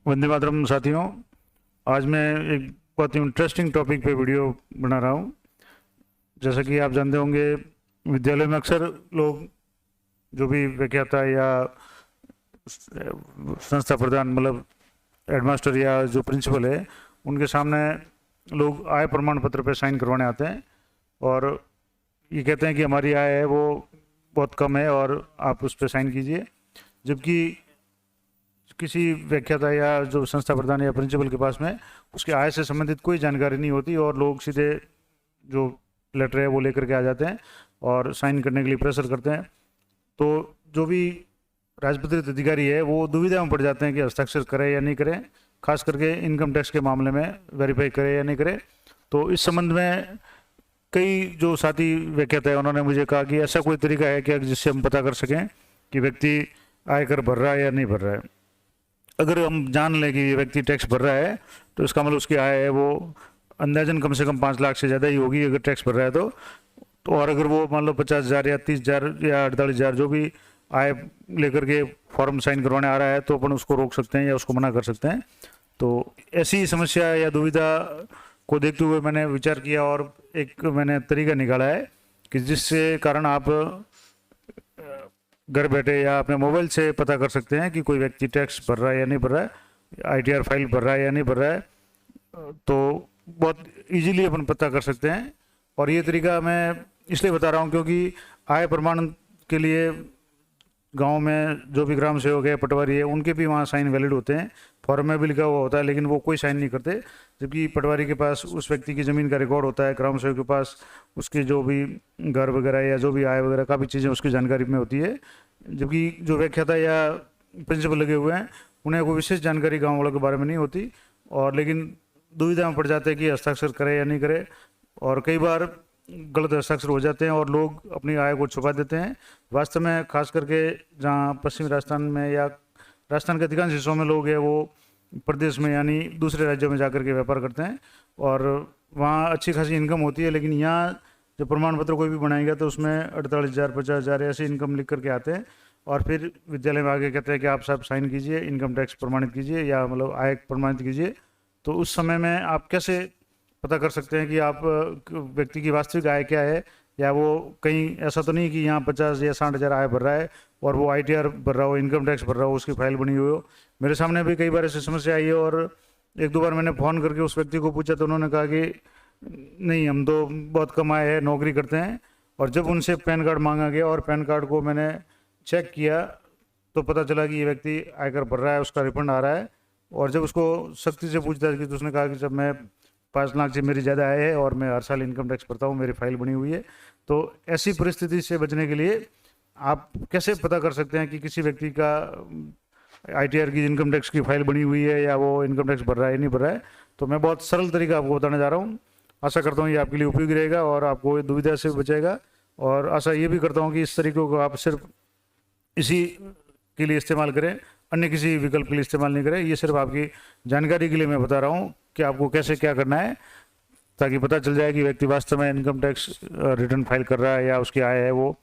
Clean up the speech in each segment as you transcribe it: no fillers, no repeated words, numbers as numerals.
वंदे मातरम साथियों। आज मैं एक बहुत ही इंटरेस्टिंग टॉपिक पे वीडियो बना रहा हूँ। जैसा कि आप जानते होंगे, विद्यालय में अक्सर लोग जो भी व्याख्याता या संस्था प्रधान मतलब हेडमास्टर या जो प्रिंसिपल है, उनके सामने लोग आय प्रमाण पत्र पे साइन करवाने आते हैं और ये कहते हैं कि हमारी आय है वो बहुत कम है और आप उस पर साइन कीजिए। जबकि किसी व्याख्याता या जो संस्था प्रधान या प्रिंसिपल के पास में उसके आय से संबंधित कोई जानकारी नहीं होती और लोग सीधे जो लेटर है वो लेकर के आ जाते हैं और साइन करने के लिए प्रेशर करते हैं। तो जो भी राजपत्रित अधिकारी है वो दुविधा में पड़ जाते हैं कि हस्ताक्षर करें या नहीं करें, खास करके इनकम टैक्स के मामले में वेरीफाई करें या नहीं करें। तो इस संबंध में कई जो साथी व्याख्याता है उन्होंने मुझे कहा कि ऐसा कोई तरीका है क्या जिससे हम पता कर सकें कि व्यक्ति आयकर भर रहा है या नहीं भर रहा है। अगर हम जान लें कि ये व्यक्ति टैक्स भर रहा है तो इसका मतलब उसकी आय है वो अंदाजन कम से कम 5 लाख से ज़्यादा ही होगी अगर टैक्स भर रहा है तो और अगर वो मान लो 50,000 या 30,000 या 48,000 जो भी आय लेकर के फॉर्म साइन करवाने आ रहा है तो अपन उसको रोक सकते हैं या उसको मना कर सकते हैं। तो ऐसी समस्या या दुविधा को देखते हुए मैंने विचार किया और एक मैंने तरीका निकाला है कि जिससे कारण आप घर बैठे या अपने मोबाइल से पता कर सकते हैं कि कोई व्यक्ति टैक्स भर रहा है या नहीं भर रहा है, आईटीआर फाइल भर रहा है या नहीं भर रहा है। तो बहुत इजीली अपन पता कर सकते हैं। और ये तरीका मैं इसलिए बता रहा हूँ क्योंकि आय प्रमाण के लिए गांव में जो भी ग्राम सेवक है, पटवारी है, उनके भी वहाँ साइन वैलिड होते हैं, फॉर्म में भी लिखा हुआ होता है, लेकिन वो कोई साइन नहीं करते। जबकि पटवारी के पास उस व्यक्ति की ज़मीन का रिकॉर्ड होता है, ग्राम सेवक के पास उसकी जो भी घर वगैरह या जो भी आय वगैरह काफ़ी चीज़ें उसकी जानकारी में होती है। जबकि जो व्याख्याता या प्रिंसिपल लगे हुए हैं उन्हें कोई विशेष जानकारी गाँव वालों के बारे में नहीं होती और लेकिन दुविधा में पड़ जाते हैं कि हस्ताक्षर करें या नहीं करें। और कई बार गलत हस्ताक्षर हो जाते हैं और लोग अपनी आय को छुपा देते हैं। वास्तव में खास करके जहाँ पश्चिमी राजस्थान में या राजस्थान के अधिकांश हिस्सों में लोग हैं वो प्रदेश में यानी दूसरे राज्यों में जाकर के व्यापार करते हैं और वहाँ अच्छी खासी इनकम होती है, लेकिन यहाँ जब प्रमाण पत्र कोई भी बनाएगा तो उसमें 48,000 50,000 ऐसे इनकम लिख करके आते हैं और फिर विद्यालय में आगे कहते हैं कि आप सब साइन कीजिए, इनकम टैक्स प्रमाणित कीजिए या मतलब आय प्रमाणित कीजिए। तो उस समय में आप कैसे पता कर सकते हैं कि आप व्यक्ति की वास्तविक आय क्या है, या वो कहीं ऐसा तो नहीं कि यहाँ 50 या 60,000 आय भर रहा है और वो आईटीआर भर रहा हो, इनकम टैक्स भर रहा हो, उसकी फाइल बनी हुई हो। मेरे सामने भी कई बार ऐसी समस्या आई है और एक दो बार मैंने फ़ोन करके उस व्यक्ति को पूछा तो उन्होंने कहा कि नहीं, हम तो बहुत कम आए हैं, नौकरी करते हैं। और जब उनसे पैन कार्ड मांगा गया और पैन कार्ड को मैंने चेक किया तो पता चला कि ये व्यक्ति आयकर भर रहा है, उसका रिफंड आ रहा है। और जब उसको सख्ती से पूछता है कि तो उसने कहा कि जब मैं 5 लाख से मेरी ज़्यादा आय है और मैं हर साल इनकम टैक्स भरता हूँ, मेरी फाइल बनी हुई है। तो ऐसी परिस्थिति से बचने के लिए आप कैसे पता कर सकते हैं कि किसी व्यक्ति का आईटीआर की इनकम टैक्स की फाइल बनी हुई है या वो इनकम टैक्स भर रहा है या नहीं भर रहा है। तो मैं बहुत सरल तरीका आपको बताने जा रहा हूँ। आशा करता हूँ ये आपके लिए उपयोगी रहेगा और आपको दुविधा से बचाएगा। और आशा ये भी करता हूँ कि इस तरीके को आप सिर्फ इसी के लिए इस्तेमाल करें, अन्य किसी विकल्प के लिए इस्तेमाल नहीं करें। ये सिर्फ आपकी जानकारी के लिए मैं बता रहा हूँ कि आपको कैसे क्या करना है, ताकि पता चल जाए कि व्यक्ति वास्तव में इनकम टैक्स रिटर्न फाइल कर रहा है या उसकी आय है वो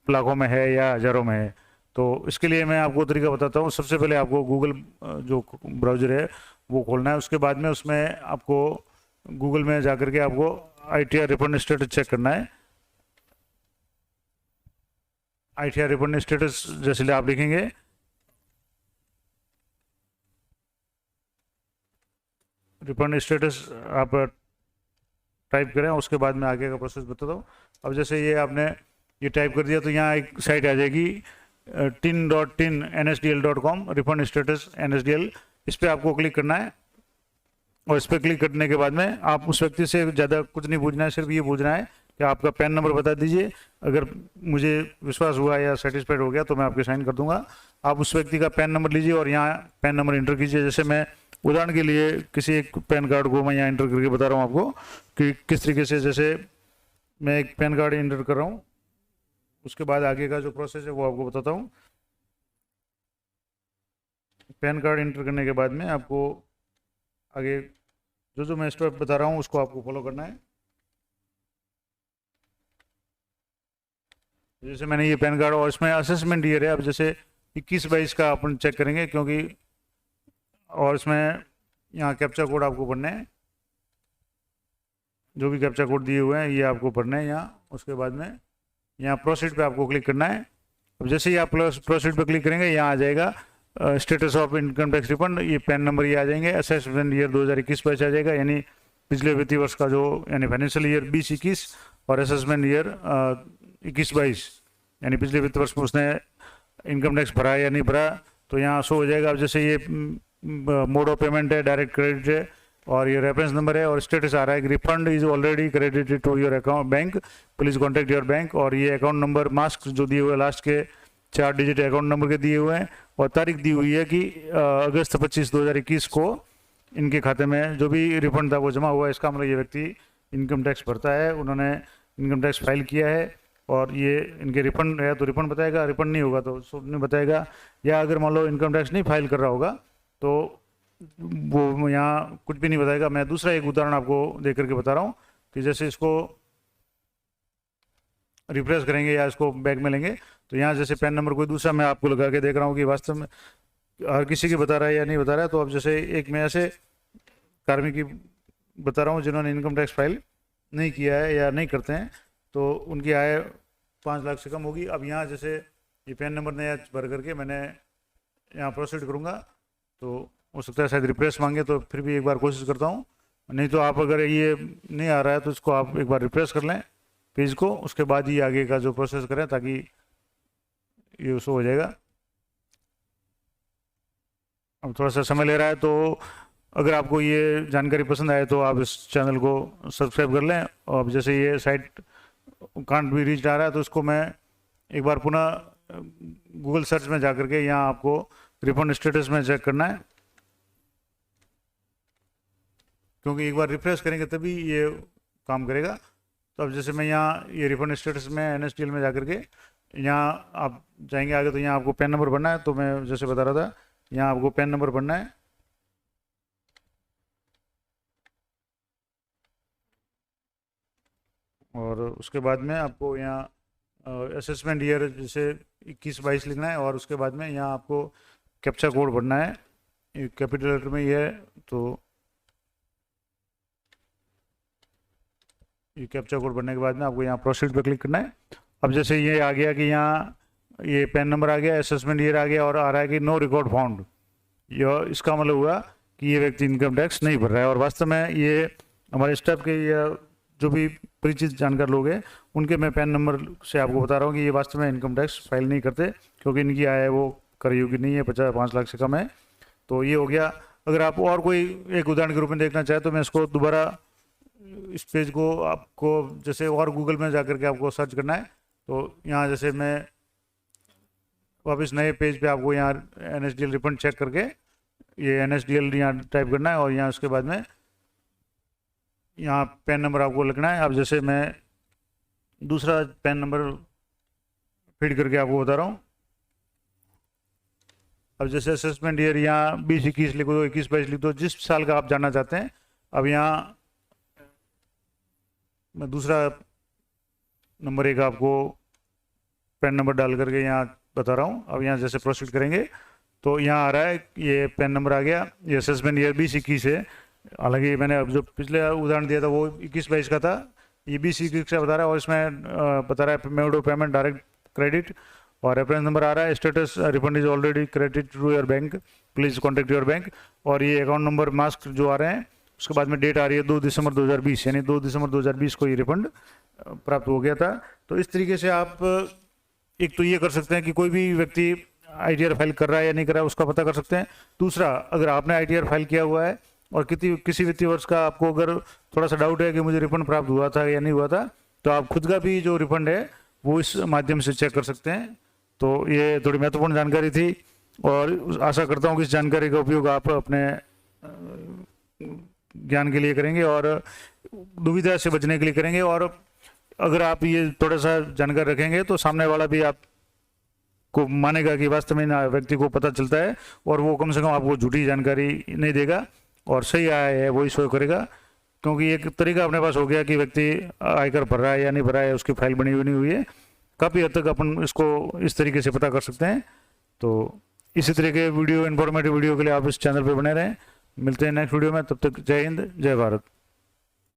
लाखों में है या हज़ारों में है। तो इसके लिए मैं आपको तरीका बताता हूँ। सबसे पहले आपको गूगल जो ब्राउज़र है वो खोलना है। उसके बाद में उसमें आपको गूगल में जाकर के आपको आईटीआर रिफंड स्टेटस चेक करना है। आईटीआर रिफंड स्टेटस जैसे आप लिखेंगे, रिफंड स्टेटस आप टाइप करें, उसके बाद में आगे का प्रोसेस बताता हूँ। अब जैसे ये आपने ये टाइप कर दिया तो यहाँ एक साइट आ जाएगी tin.nsdl.com रिफंड स्टेटस NSDL। इस पर आपको क्लिक करना है और इस पर क्लिक करने के बाद में आप उस व्यक्ति से ज़्यादा कुछ नहीं पूछना है, सिर्फ ये पूछना है कि आपका पैन नंबर बता दीजिए। अगर मुझे विश्वास हुआ या सेटिस्फाइड हो गया तो मैं आपके साइन कर दूंगा। आप उस व्यक्ति का पैन नंबर लीजिए और यहाँ पैन नंबर इंटर कीजिए। जैसे मैं उदाहरण के लिए किसी एक पैन कार्ड को मैं यहाँ इंटर करके बता रहा हूँ आपको कि किस तरीके से, जैसे मैं एक पैन कार्ड इंटर कर रहा हूँ, उसके बाद आगे का जो प्रोसेस है वो आपको बताता हूँ। पैन कार्ड इंटर करने के बाद में आपको आगे जो मैं स्टेप बता रहा हूँ उसको आपको फॉलो करना है। जैसे मैंने ये पैन कार्ड और इसमें असेसमेंट ईयर है, अब जैसे 21-22 का अपन चेक करेंगे क्योंकि और इसमें यहाँ कैप्चा कोड आपको पढ़ने हैं, जो भी कैप्चा कोड दिए हुए हैं ये आपको पढ़ने हैं यहाँ। उसके बाद में यहाँ प्रोसीड पे आपको क्लिक करना है। अब जैसे ही आप प्रोसीड पे क्लिक करेंगे यहाँ आ जाएगा status of income tax refund, ये पैन नंबर ये आ जाएंगे, असेसमेंट ईयर 2021-22 आ जाएगा, यानी पिछले वित्तीय वर्ष का जो यानी फाइनेंशियल ईयर 20-21 और असेसमेंट ईयर 21-22 यानी पिछले वित्तीय वर्ष में उसने इनकम टैक्स भरा या नहीं भरा, तो यहाँ शो हो जाएगा। अब जैसे ये मोड ऑफ पेमेंट है, डायरेक्ट क्रेडिट है, और ये रेफरेंस नंबर है, और स्टेटस आ रहा है कि refund is already credited to your account bank, please contact your bank, और ये अकाउंट नंबर मास्क जो दिए हुए हैं लास्ट के 4 डिजिट अकाउंट नंबर के दिए हुए हैं, और तारीख दी हुई है कि अगस्त 25 2021 को इनके खाते में जो भी रिफंड था वो जमा हुआ है। इसका मतलब ये व्यक्ति इनकम टैक्स भरता है, उन्होंने इनकम टैक्स फाइल किया है, और ये इनके रिफंड है तो रिफंड बताएगा, रिफंड नहीं होगा तो सूद नहीं बताएगा। या अगर मान लो इनकम टैक्स नहीं फाइल कर रहा होगा तो वो यहाँ कुछ भी नहीं बताएगा। मैं दूसरा एक उदाहरण आपको देख करके बता रहा हूँ कि जैसे इसको रिफ्रेश करेंगे या इसको बैक में लेंगे तो यहाँ जैसे पैन नंबर कोई दूसरा मैं आपको लगा के देख रहा हूँ कि वास्तव में हर किसी की बता रहा है या नहीं बता रहा है। तो अब जैसे एक मैं ऐसे कार्मिक की बता रहा हूँ जिन्होंने इनकम टैक्स फाइल नहीं किया है या नहीं करते हैं, तो उनकी आय 5 लाख से कम होगी। अब यहाँ जैसे ये पैन नंबर नया भर करके मैंने यहाँ प्रोसीड करूँगा तो हो सकता है शायद रिफ्रेश मांगे, तो फिर भी एक बार कोशिश करता हूँ। नहीं तो आप अगर ये नहीं आ रहा है तो इसको आप एक बार रिफ्रेश कर लें पेज को, उसके बाद ही आगे का जो प्रोसेस करें ताकि ये उसको हो जाएगा। अब थोड़ा सा समय ले रहा है, तो अगर आपको ये जानकारी पसंद आए तो आप इस चैनल को सब्सक्राइब कर लें। और अब जैसे ये साइट कांट बी रीच आ रहा है तो इसको मैं एक बार पुनः गूगल सर्च में जा करके यहाँ आपको रिफंड स्टेटस में चेक करना है, क्योंकि एक बार रिफ्रेश करेंगे तभी ये काम करेगा। तो अब जैसे मैं यहाँ ये रिफंड स्टेटस में NSDL में जा करके यहाँ आप जाएंगे आगे, तो यहाँ आपको पैन नंबर भरना है। तो मैं जैसे बता रहा था यहाँ आपको पैन नंबर भरना है, और उसके बाद में आपको यहाँ असेसमेंट ईयर जैसे 21-22 लिखना है, और उसके बाद में यहाँ आपको कैप्चा कोड भरना है, कैपिटल लेटर में ये है। तो ये कैप्चा कोड भरने के बाद में आपको यहाँ प्रोसीड पर क्लिक करना है। अब जैसे ये आ गया कि यहाँ ये पैन नंबर आ गया, असेसमेंट ईयर आ गया, और आ रहा है कि नो रिकॉर्ड फाउंड, यह इसका मतलब हुआ कि ये व्यक्ति इनकम टैक्स नहीं भर रहा है। और वास्तव में ये हमारे स्टाफ के या जो भी परिचित जानकार लोग हैं उनके मैं पैन नंबर से आपको बता रहा हूँ कि ये वास्तव में इनकम टैक्स फाइल नहीं करते, क्योंकि इनकी आय वो कर योग्य नहीं है, 5 लाख से कम है। तो ये हो गया। अगर आप और कोई एक उदाहरण के रूप में देखना चाहें तो मैं इसको दोबारा इस पेज को आपको जैसे और गूगल में जा करके आपको सर्च करना है, तो यहाँ जैसे मैं वापस नए पेज पे आपको यहाँ NSDL रिफंड चेक करके ये NSDL यहाँ टाइप करना है, और यहाँ उसके बाद में यहाँ पैन नंबर आपको लिखना है। अब जैसे मैं दूसरा पैन नंबर फीड करके आपको बता रहा हूँ। अब जैसे असेसमेंट ईयर यहाँ 20-21 लिख दो, 21-22 लिख दो, जिस साल का आप जानना चाहते हैं। अब यहाँ मैं दूसरा नंबर एक आपको पैन नंबर डाल करके यहाँ बता रहा हूँ। अब यहाँ जैसे प्रोसीड करेंगे तो यहाँ आ रहा है ये पैन नंबर आ गया, ये असेसमेंट ईयर 20-21 है। हालांकि मैंने अब जो पिछले उदाहरण दिया था वो 21-22 का था, ये 20-21 का बता रहा है, और इसमें बता रहा है mode of payment direct credit, और रेफरेंस नंबर आ रहा है status refund is already credit to your bank, please contact your bank, और ये अकाउंट नंबर मास्क जो आ रहे हैं। उसके बाद में डेट आ रही है 2 दिसंबर 2020, यानी 2 दिसंबर 2020 को ये रिफंड प्राप्त हो गया था। तो इस तरीके से आप एक तो ये कर सकते हैं कि कोई भी व्यक्ति ITR फाइल कर रहा है या नहीं कर रहा है उसका पता कर सकते हैं। दूसरा, अगर आपने ITR फाइल किया हुआ है और किसी वित्तीय वर्ष का आपको अगर थोड़ा सा डाउट है कि मुझे रिफंड प्राप्त हुआ था या नहीं हुआ था, तो आप खुद का भी जो रिफंड है वो इस माध्यम से चेक कर सकते हैं। तो ये थोड़ी महत्वपूर्ण जानकारी थी, और आशा करता हूँ कि इस जानकारी का उपयोग आप अपने ज्ञान के लिए करेंगे और दुविधा से बचने के लिए करेंगे। और अगर आप ये थोड़ा सा जानकारी रखेंगे तो सामने वाला भी आपको मानेगा कि वास्तव में व्यक्ति को पता चलता है, और वो कम से कम आपको झूठी जानकारी नहीं देगा और सही आय है वही शो करेगा। क्योंकि एक तरीका अपने पास हो गया कि व्यक्ति आयकर भर रहा है या नहीं भर रहा है, उसकी फाइल बनी हुई नहीं हुई है, काफ़ी हद तक अपन इसको इस तरीके से पता कर सकते हैं। तो इसी तरह के वीडियो, इन्फॉर्मेटिव वीडियो के लिए आप इस चैनल पर बने रहें। मिलते हैं नेक्स्ट वीडियो में, तब तक जय हिंद, जय भारत।